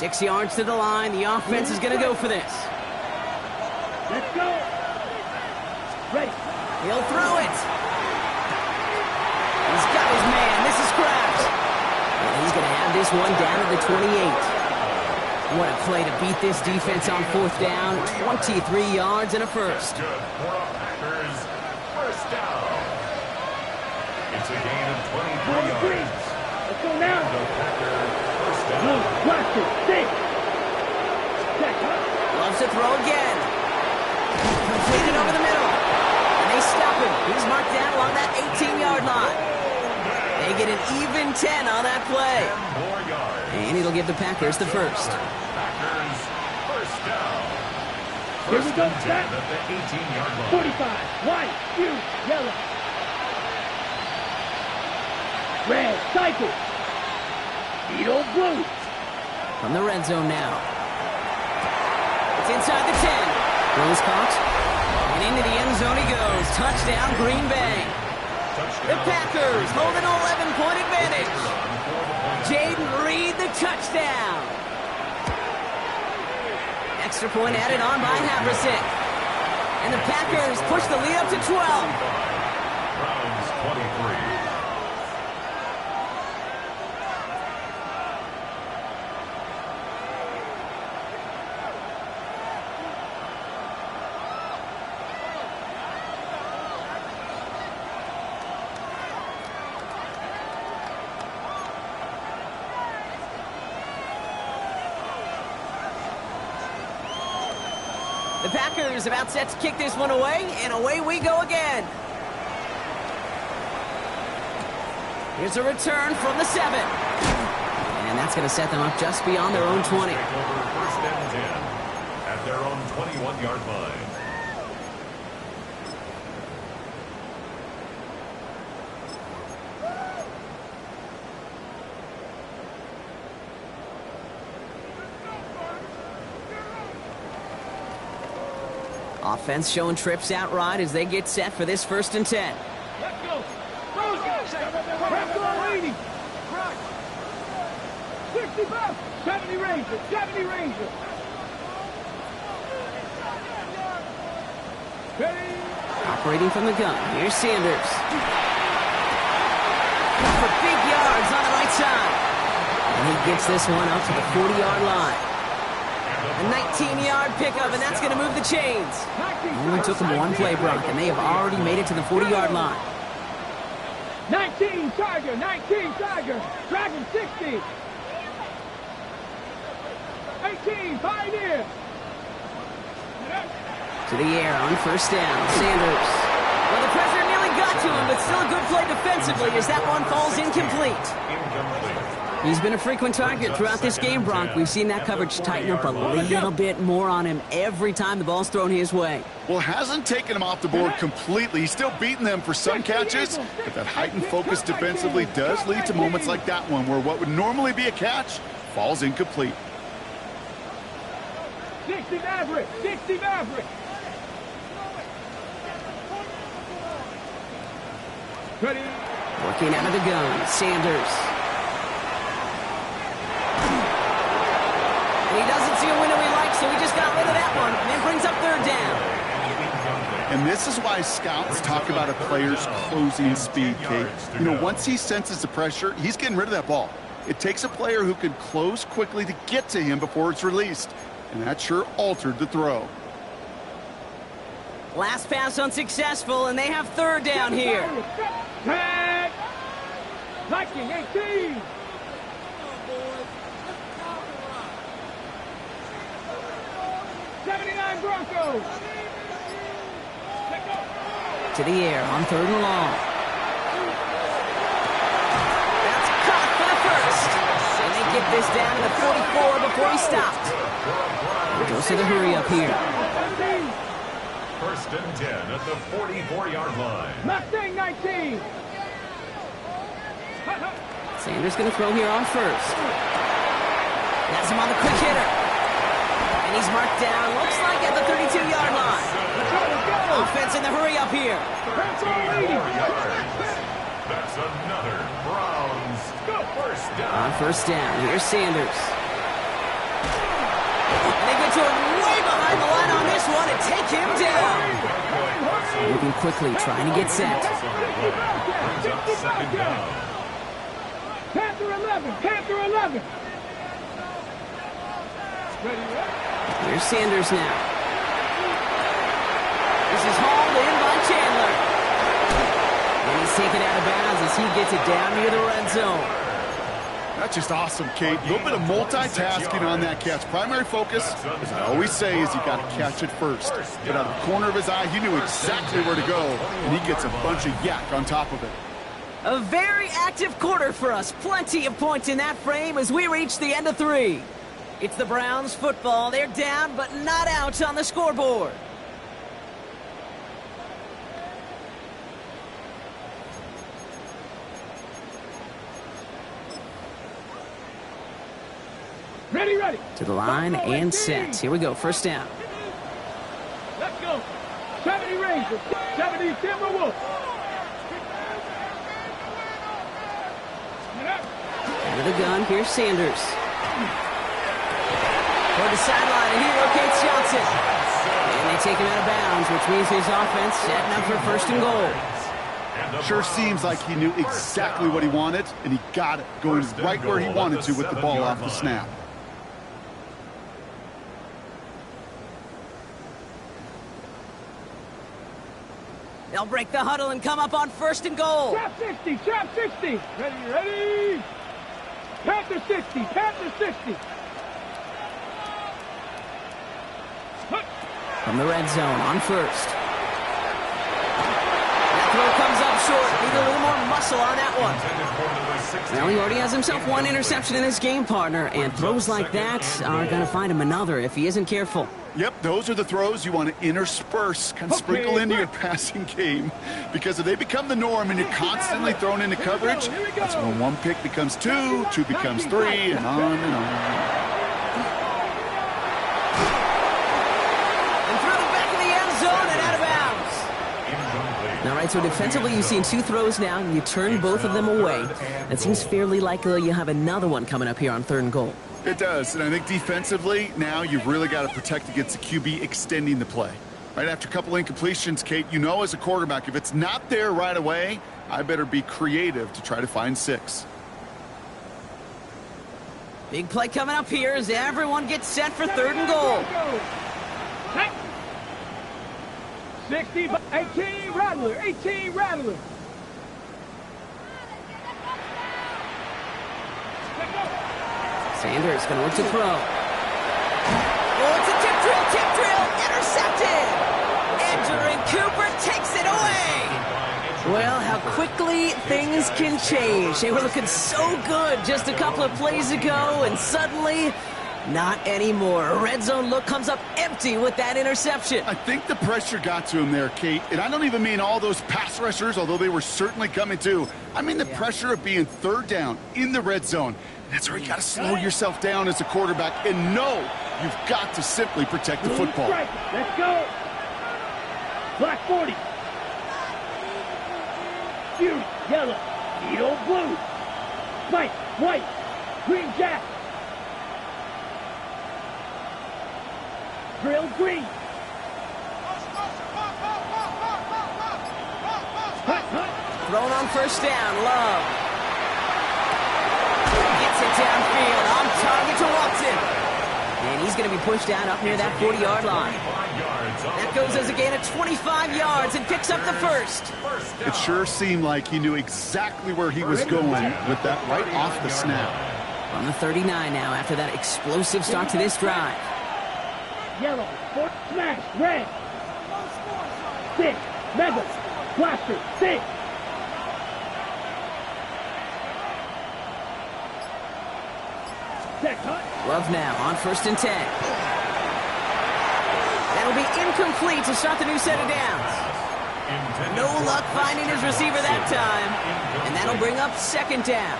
Six yards to the line. The offense is going to go for this. Let's go. Ready. He'll throw it. He's got his man. This is Kraft. And he's going to have this one down at the 28. What a play to beat this defense on fourth down. 23 yards and a first. Good for the Packers. First down. It's a gain of 23 yards. Let's go now. The Packers first down. Blue, watch it. Six. Loves to throw again. Completed over the middle. And they stop him. He's marked down along that 18-yard line. They get an even 10 on that play. 10 more yards. And it'll give the Packers the first. Packers first down. Here we go. First and 10 at the 18-yard line. 45. White, blue, yellow. Red, cycle. Beetle, blue. From the red zone now. It's inside the 10. Throws caught. And into the end zone he goes. Touchdown, Green Bay. The Packers hold an 11-point advantage. Jaden Reed, the touchdown. Extra point added on by Haversick. And the Packers push the lead up to 12. Browns 23. The Packers about set to kick this one away, and away we go again. Here's a return from the 7. And that's going to set them up just beyond their own 20. Take over first and 10 at their own 21-yard line. Offense showing trips out right as they get set for this first and 10. Let's go. Let's go, 80. 65. 70 Rangers. 70 Rangers. Ready. Operating from the gun, here's Sanders. For big yards on the right side. And he gets this one up to the 40-yard line. A 19-yard pickup, and that's going to move the chains. Only took them one play, Brock, and they have already made it to the 40-yard line. 19 Tiger. 19 Tiger. Dragon 60. 18 Pioneer. To the air on first down, Sanders. Well, the pressure nearly got to him, but still a good play defensively as that one falls incomplete. He's been a frequent target throughout this game, Bronk. We've seen that coverage tighten up a little bit more on him every time the ball's thrown his way. Well, hasn't taken him off the board completely. He's still beating them for some catches, but that heightened focus defensively does lead to moments like that one where what would normally be a catch falls incomplete. 60 Maverick. 60 Maverick. Ready. Working out of the gun, Sanders. And he doesn't see a window he likes, so he just got rid of that one. And it brings up third down. And this is why scouts talk about a player's closing speed, Kate. You know, once he senses the pressure, he's getting rid of that ball. It takes a player who can close quickly to get to him before it's released. And that sure altered the throw. Last pass unsuccessful, and they have third down here. Tag. Viking 18. '79 Broncos. To the air on third and long. That's caught for the first. And they get this down to the 44 before he stopped. He goes to the hurry up here. First and 10 at the 44-yard line. Mustang 19. Sanders going to throw here on first. That's him on the quick hitter. And he's marked down, looks like at the 32-yard line. Offense in the hurry up here. That's another Browns first down. On first down, here's Sanders. And they get to him way behind the line on this one and take him down. Moving quickly, trying to get set. Second down. Panther 11. Panther 11. Here's Sanders now. This is hauled in by Chandler. And he's taken out of bounds as he gets it down near the red zone. That's just awesome, Kate. A little bit of multitasking on that catch. Primary focus, as I always say, is you got to catch it first. But out of the corner of his eye, he knew exactly where to go, and he gets a bunch of yak on top of it. A very active quarter for us. Plenty of points in that frame as we reach the end of 3. It's the Browns football. They're down, but not out on the scoreboard. Ready, ready. To the line and set. Here we go, first down. Let's go. 70 Rangers, 70 Timberwolves. Out of the gun, here's Sanders. Toward the sideline, and he locates Johnson. And they take him out of bounds, which means his offense setting up for first and goal. Sure seems like he knew exactly what he wanted, and he got it, going right where he wanted to with the ball off the snap. They'll break the huddle and come up on first and goal. Trap 60, trap 60. Ready, ready. Panther 60, Panther 60. From the red zone on first. That throw comes up short. Need a little more muscle on that one. Well, he already has himself one interception in his game, partner, and throws like that are going to find him another if he isn't careful. Yep, those are the throws you want to intersperse, kind of sprinkle into your passing game. Because if they become the norm and you're constantly thrown into coverage, that's when one pick becomes 2, 2 becomes 3, and on and on. And through the back of the end zone and out of bounds. All right, so defensively you've seen 2 throws now, and you turn both of them away. That seems fairly likely you have another one coming up here on third and goal. It does, and I think defensively, now you've really got to protect against the QB extending the play. Right after a couple incompletions, Kate, you know as a quarterback, if it's not there right away, I better be creative to try to find 6. Big play coming up here as everyone gets set for third and goal. 60, 18, Rattler, 18, Rattler. Sanders going to look to throw. Oh, it's a tip drill, intercepted. Andrew Cooper takes it away. Well, how quickly things can change. They were looking so good just a couple of plays ago, and suddenly, not anymore. A red zone look comes up empty with that interception. I think the pressure got to him there, Kate. And I don't even mean all those pass rushers, although they were certainly coming too. I mean the pressure of being third down in the red zone. That's where you got to slow yourself down as a quarterback and know you've got to simply protect the football. Let's go. Black 40. Fury, yellow. Beetle, blue. Spike, white. Green Jack. Drill, green. Hut, hut. Thrown on first down, Love. Gets it downfield, on target to Watson. And he's going to be pushed down up near that 40-yard line. That goes as a gain of 25 yards and picks up the first. It sure seemed like he knew exactly where he was going with that right off the snap. On the 39 now after that explosive start to this drive. Yellow, fourth smash, red. 6, mega, blaster, 6. Check, hut. Love now on first and 10. That'll be incomplete to start the new set of downs. No luck finding his receiver that time. And that'll bring up second down.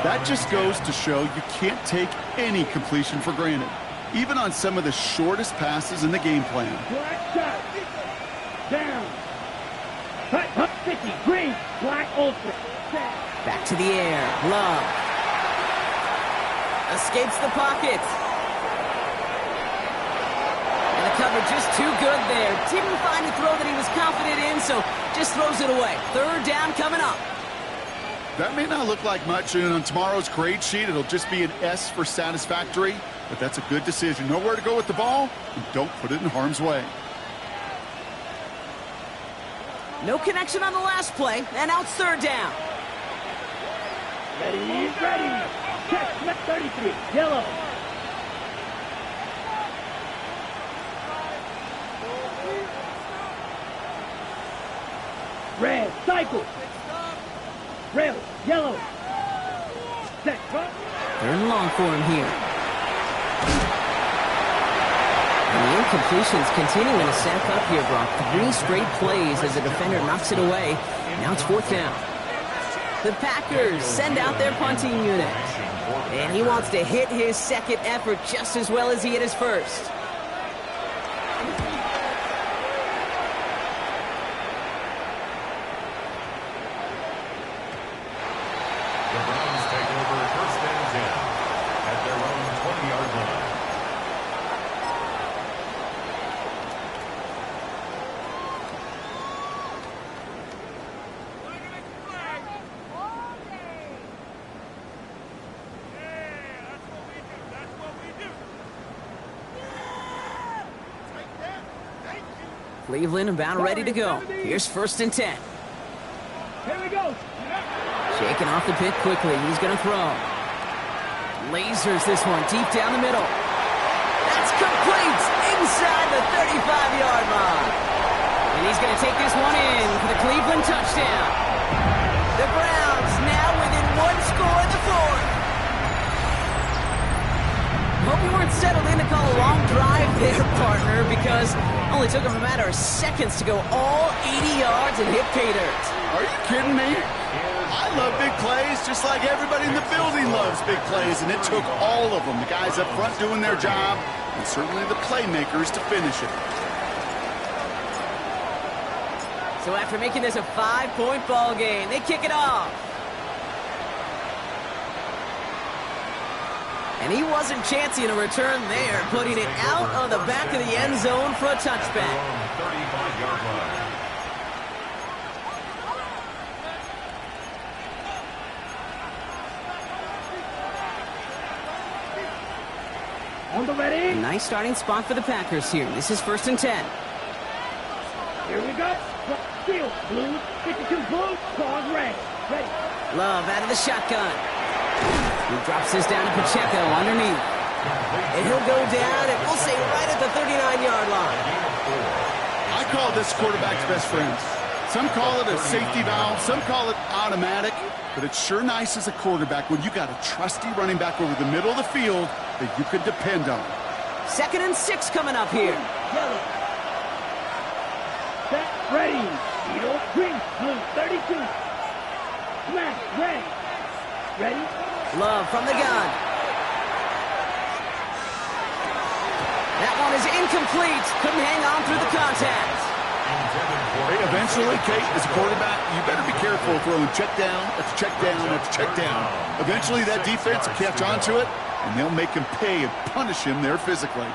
That just goes to show you can't take any completion for granted, even on some of the shortest passes in the game plan. Black shot. Down. Hut, hut, 50, green, black ultra. Back to the air. Love. Escapes the pocket. And the cover just too good there. Didn't find a throw that he was confident in, so just throws it away. Third down coming up. That may not look like much, and on tomorrow's grade sheet, it'll just be an S for satisfactory, but that's a good decision. Know where to go with the ball, and don't put it in harm's way. No connection on the last play, and now it's third down. Ready, ready. Check, 33, yellow. Red, cycle. Rail, yellow. Set, front. Third and long for him here. And the incompletions continuing to stack up here, Brock. 3 straight plays as the defender knocks it away. Now it's fourth down. The Packers send out their punting unit. And he wants to hit his second effort just as well as he hit his first. The Browns take over first and 10 at their own 20-yard line. Cleveland about ready to go. Here's first and 10. Here we go. Shaking off the pick quickly. He's going to throw. Lasers this one deep down the middle. That's complete inside the 35-yard line. And he's going to take this one in for the Cleveland touchdown. The Browns now within 1 score in the fourth. Hope you weren't settled in to call a long drive there, partner, because it only took him a matter of seconds to go all 80 yards and hit pay dirt. Are you kidding me? I love big plays just like everybody in the building loves big plays, and it took all of them. The guys up front doing their job, and certainly the playmakers to finish it. So after making this a 5-point ball game, they kick it off. And he wasn't chancing a return there, putting it out on the back of the end zone for a touchback. 35-yard line. On the ready. Nice starting spot for the Packers here. This is first and 10. Here we go. Field, blue, 52 blue, pause red. Ready. Love out of the shotgun. He drops this down to Pacheco underneath. And he'll go down, and we'll say right at the 39-yard line. I call this quarterback's best friend. Some call it a safety valve, some call it automatic, but it's sure nice as a quarterback when you got a trusty running back over the middle of the field that you could depend on. 2nd and 6 coming up here. Yellow. Set, ready. Beetle, green, blue, 32. Smash, red. Ready. Love from the gun. That one is incomplete. Couldn't hang on through the contact. Intended Hey, eventually, Kate, as a quarterback, you better be careful throwing check down after check down after check down. Eventually, that defense will catch on to it, and they'll make him pay and punish him there physically.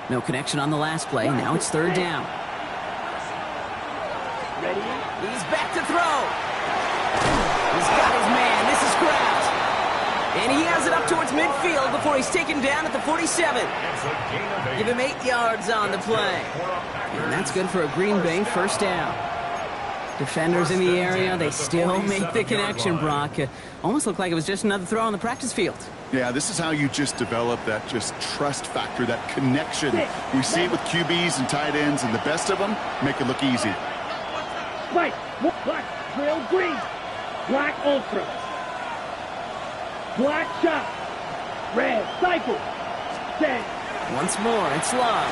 No connection on the last play. Now it's third down. Ready? He's back to throw. He's got his man. This is Kraft. And he has it up towards midfield before he's taken down at the 47. Give him 8 yards on the play. And that's good for a Green Bay first down. Defenders in the area, they still make the connection, Brock. Almost looked like it was just another throw on the practice field. Yeah, this is how you just develop that just trust factor, that connection. We see it with QBs and tight ends, and the best of them make it look easy. White, black, trail green, black ultra, black shot, red cycle, set. Once more, it's Love.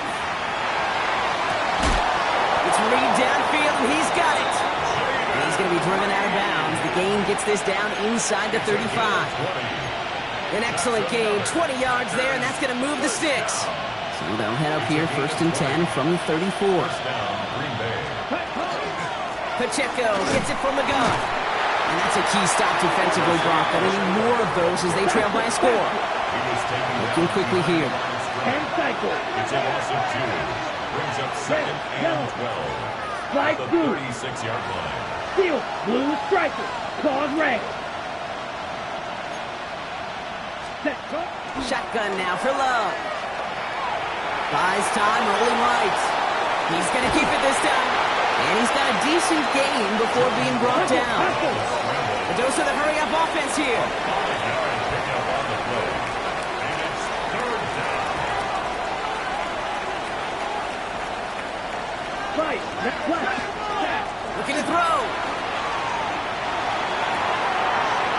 It's Reed downfield, and he's got it. And he's going to be driven out of bounds. The gain gets this down inside the 35. An excellent gain, 20 yards there, and that's going to move the sticks. So they'll head up here, 1st and 10 from the 34. Pacheco gets it from the gun. And that's a key stop defensively, Brock. They need more of those as they trail by a score. Looking quickly here. And cycle. It's a loss of 2. Brings up 2nd and 12. Flight The blue. 36-yard line. Steel, blue striker, claws red. Set, cut. Shotgun now for Love. Buys time, rolling right. He's going to keep it this time. And he's got a decent gain before being brought down. A dose of the hurry-up offense here. 5-yard pickup on the play. And it's 3rd down. Right, left. Looking to throw.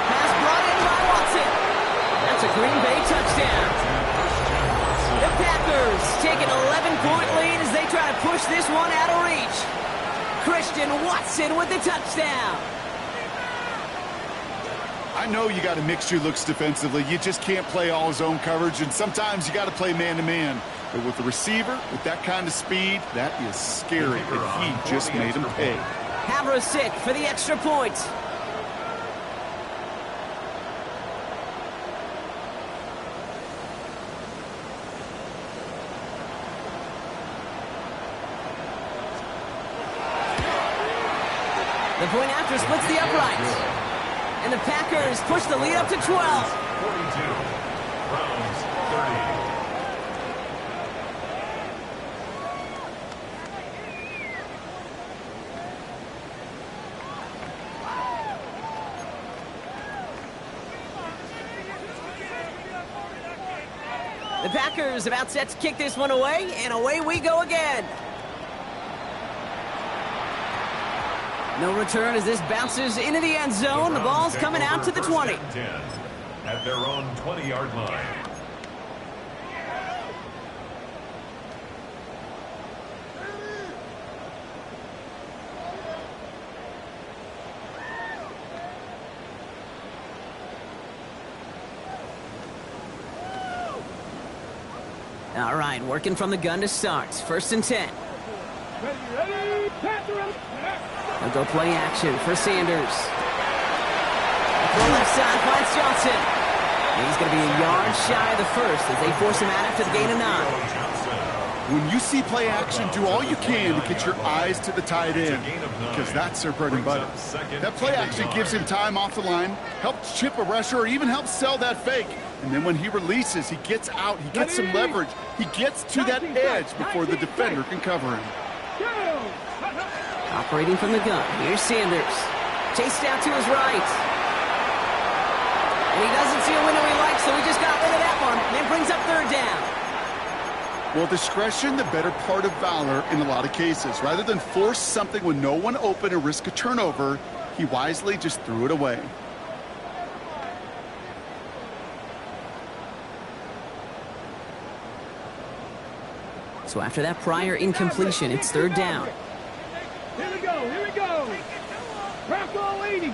Pass brought in by Watson. That's a Green Bay touchdown. The Packers take an 11-point lead as they try to push this one out of reach. Christian Watson with the touchdown. I know you got to mix your looks defensively. You just can't play all zone coverage, and sometimes you got to play man-to-man. But with the receiver, with that kind of speed, that is scary, and he just made him pay. Havrasik for the extra point. The point after splits the uprights. And the Packers push the lead up to 12. 42. Browns 30. The Packers about set to kick this one away, and away we go again. No return as this bounces into the end zone. The ball's coming out to the 20. At their own 20-yard line. All right, working from the gun to start. 1st and 10. Ready, They'll go play action for Sanders. The left side finds Johnson. And he's going to be a yard shy of the first as they force him out after the gain of 9. When you see play action, do all you can to get your eyes to the tight end, because that's their bread and butter. That play action gives him time off the line, helps chip a rusher, or even helps sell that fake. And then when he releases, he gets out, he gets some leverage, he gets to that edge before the defender can cover him. Operating from the gun, here's Sanders. Chased out to his right. And he doesn't see a window he likes, so he just got rid of that one. And then brings up 3rd down. Well, discretion, the better part of valor in a lot of cases. Rather than force something with no one open and risk a turnover, he wisely just threw it away. So after that prior incompletion, it's third down. Here we go, here we go. Rock all 80.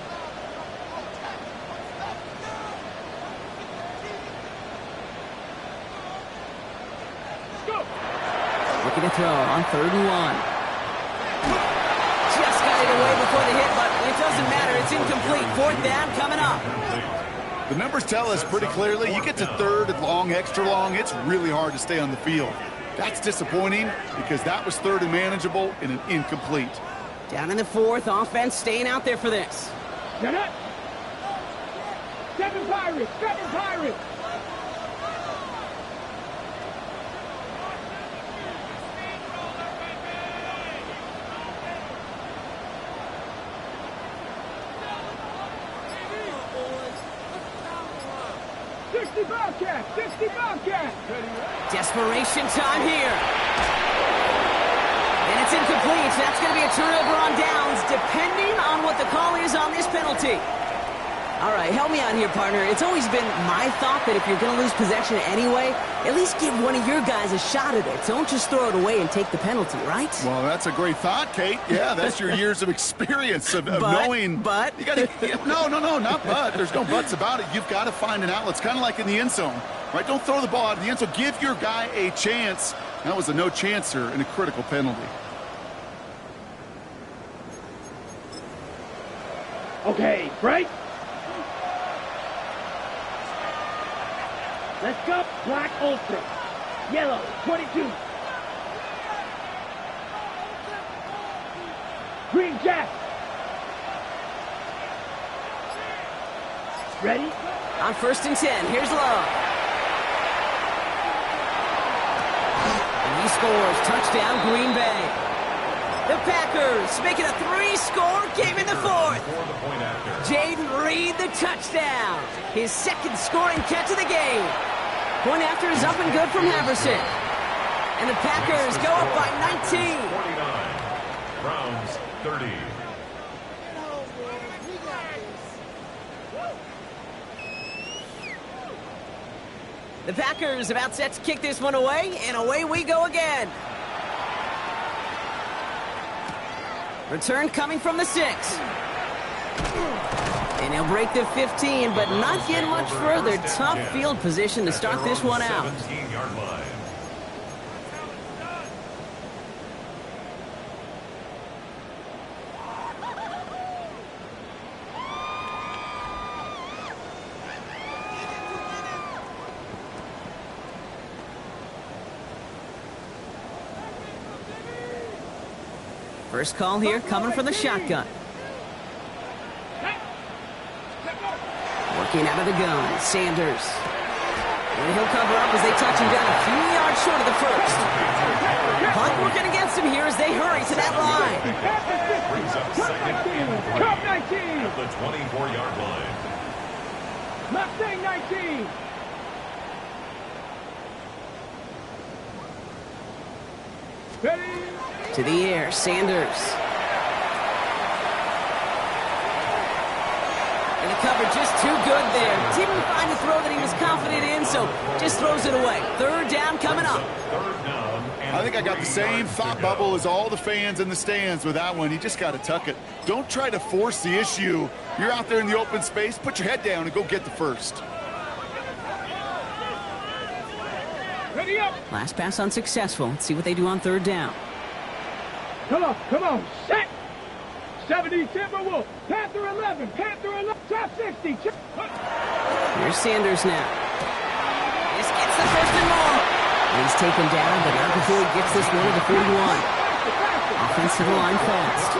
Go. Looking to throw on 3rd and 1. Just got it away before the hit, but it doesn't matter. It's incomplete. 4th down coming up. The numbers tell us pretty clearly, you get to 3rd and long, extra long, it's really hard to stay on the field. That's disappointing because that was 3rd and manageable and an incomplete. Down in the 4th, offense staying out there for this. Get it. 7 Pirates, 7 Pirates. Bobcat, 60 Bobcat. Desperation time here. And it's incomplete. That's going to be a turnover on downs, depending on what the call is on this penalty. All right, help me out here, partner. It's always been my thought that if you're going to lose possession anyway, at least give one of your guys a shot at it. Don't just throw it away and take the penalty, right? Well, that's a great thought, Kate. Yeah, that's your years of experience of knowing. But? You gotta, no, not but. There's no buts about it. You've got to find an outlet. It's kind of like in the end zone, right? Don't throw the ball out of the end zone. Give your guy a chance. That was a no-chancer and a critical penalty. Okay, break. Let's go. Black Ultra. Yellow, 22. Green Jack. Ready? On 1st and 10, here's Love. And he scores. Touchdown, Green Bay. The Packers making a 3-score game in the 4th. Jaden Reed, the touchdown. His 2nd scoring catch of the game. Point after is up and good from Haverson. And the Packers go up by 19. 49. Browns 30. The Packers about set to kick this one away, and away we go again. Return coming from the 6. And he'll break the 15, but not get much further. Tough field position to start this one out. 17-yard line. First call here coming from the shotgun. Working out of the gun, Sanders. And he'll cover up as they touch him down a few yards short of the 1st. Punt working against him here as they hurry to that line. Brings up 2nd and 3 Cup 19. at the 24-yard line. Mustang 19. Ready? To the air, Sanders. And the cover just too good there. Didn't find a throw that he was confident in, so just throws it away. 3rd down coming up. 3rd down. I think I got the same thought bubble as all the fans in the stands with that one. You just got to tuck it. Don't try to force the issue. You're out there in the open space. Put your head down and go get the 1st. Ready up. Last pass unsuccessful. Let's see what they do on 3rd down. Come on, set. 70 Timberwolf, Panther 11, Panther 11, top 60. Here's Sanders now. This gets the 1st and more. And he's taken down, but not before he gets this one to the 41. Offensive line fast.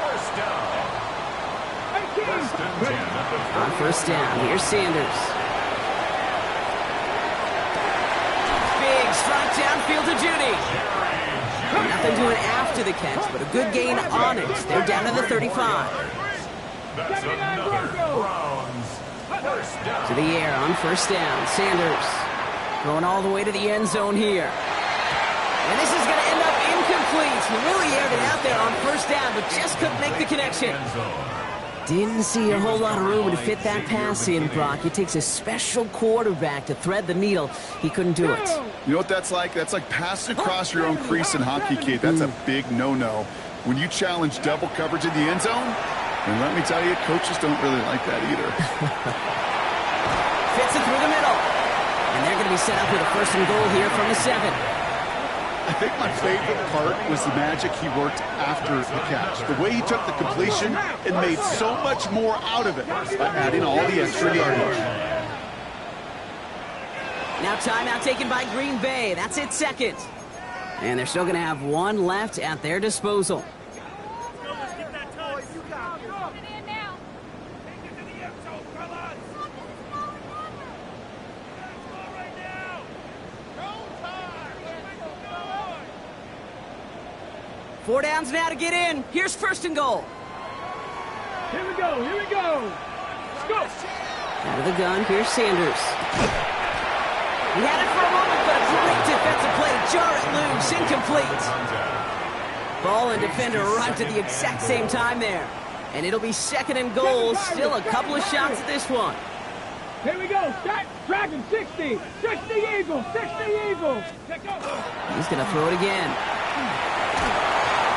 First down. 18. On 1st down, here's Sanders. Big strike downfield to Judy. Nothing doing after the catch, but a good gain on it. They're down to the 35. That's another Browns. First down. To the air on 1st down. Sanders going all the way to the end zone here. And this is going to end up incomplete. He really aired it out there on 1st down, but just couldn't make the connection. End zone. Didn't see a whole lot of room to fit that pass in, Brock. It takes a special quarterback to thread the needle. He couldn't do it. You know what that's like? That's like passing across your own crease in hockey, Kate. That's a big no-no. When you challenge double coverage in the end zone, and let me tell you, coaches don't really like that either. Fits it through the middle. And they're going to be set up with a 1st and goal here from the 7. I think my favorite part was the magic he worked after the catch. The way he took the completion and made so much more out of it by adding all the extra yardage. Now timeout taken by Green Bay. That's its 2nd. And they're still going to have 1 left at their disposal. Four downs now to get in. Here's 1st and goal. Here we go. Let's go. Out of the gun, here's Sanders. He had it for a moment, but a great defensive play to jar it loose. Incomplete. Ball and defender arrived at the exact same time there. And it'll be 2nd and goal. Still a couple of shots at this one. Here we go. Set. Dragon 60. 60 Eagles. 60 Eagles. He's going to throw it again.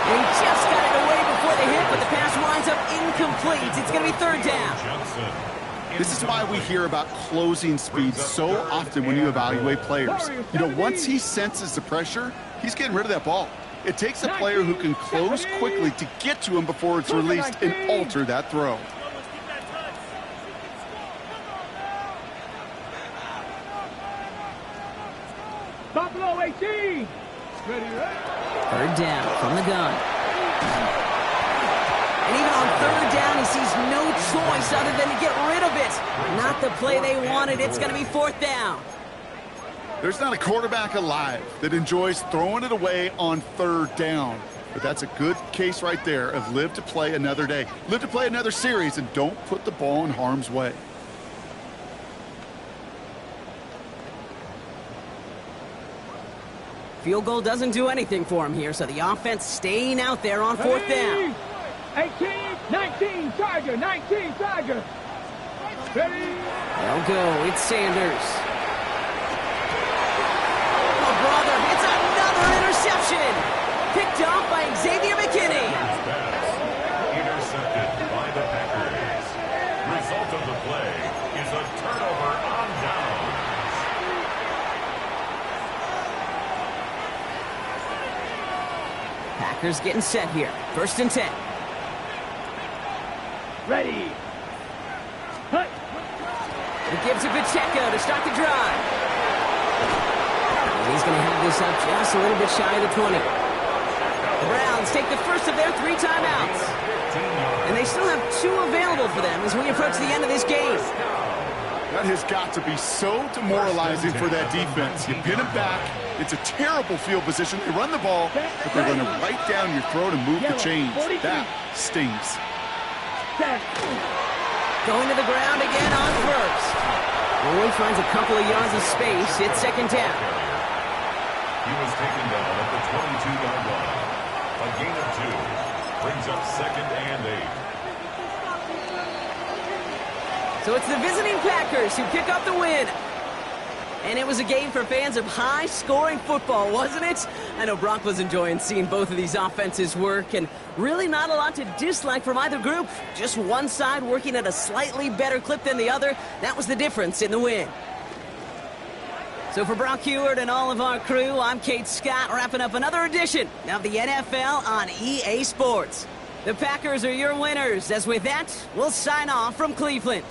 He just got it away before the hit, but the pass winds up incomplete. It's going to be 3rd down. This is why we hear about closing speed so often when you evaluate players. You know, once he senses the pressure, he's getting rid of that ball. It takes a player who can close quickly to get to him before it's released and alter that throw. Buffalo 18. Ready? 3rd down from the gun. And even on 3rd down, he sees no choice other than to get rid of it. Not the play they wanted. It's going to be 4th down. There's not a quarterback alive that enjoys throwing it away on 3rd down. But that's a good case right there of live to play another day. Live to play another series and don't put the ball in harm's way. Field goal doesn't do anything for him here, so the offense staying out there on 4th down. 18, 19, Tiger, 19, Tiger. Ready? They'll go. It's Sanders. Oh, brother, it's another interception. Picked off by Xavier McKinney. Intercepted by the Packers. Result of the play is a turnover on downs. Packers getting set here. 1st and 10. Ready. Hut. It gives it Pacheco to start the drive. And he's going to have this up just a little bit shy of the 20. The Browns take the first of their 3 timeouts. And they still have 2 available for them as we approach the end of this game. That has got to be so demoralizing for that defense. You pin them back. It's a terrible field position. They run the ball, but they're going to right down your throat and move the chains. That stings. Going to the ground again on 1st. Only finds a couple of yards of space. It's 2nd down. He was taken down at the 22-yard line. A gain of 2 brings up 2nd and 8. So it's the visiting Packers who pick up the win. And it was a game for fans of high-scoring football, wasn't it? I know Brock was enjoying seeing both of these offenses work, and really not a lot to dislike from either group. Just one side working at a slightly better clip than the other. That was the difference in the win. So for Brock Huard and all of our crew, I'm Kate Scott, wrapping up another edition of the NFL on EA Sports. The Packers are your winners, as with that, we'll sign off from Cleveland.